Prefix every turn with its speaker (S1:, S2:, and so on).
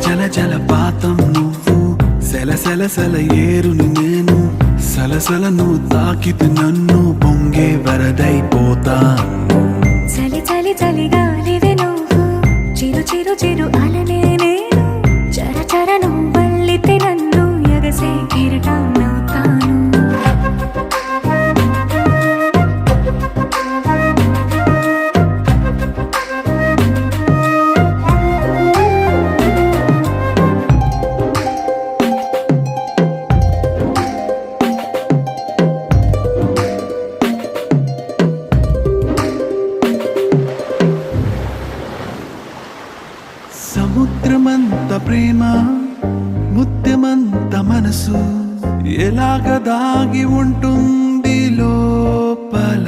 S1: జల జలపాతం నువ్వు, సెల సెల సెల ఏరుని నేను, సలసల నువ్వు తాకితే నన్ను పొంగే వరదైపోతాను.
S2: చలి చలి చలి గాలివే నువ్వు, చిరు చిరు చిరు అలనే నేను, చర చర నువ్వల్లితే నన్ను ఎగసే కిరటాన్నవుతాను.
S1: సముద్రమంత ప్రేమ, ముత్యమంత మనసు, ఎలాగ దాగి ఉంటుంది లోపల.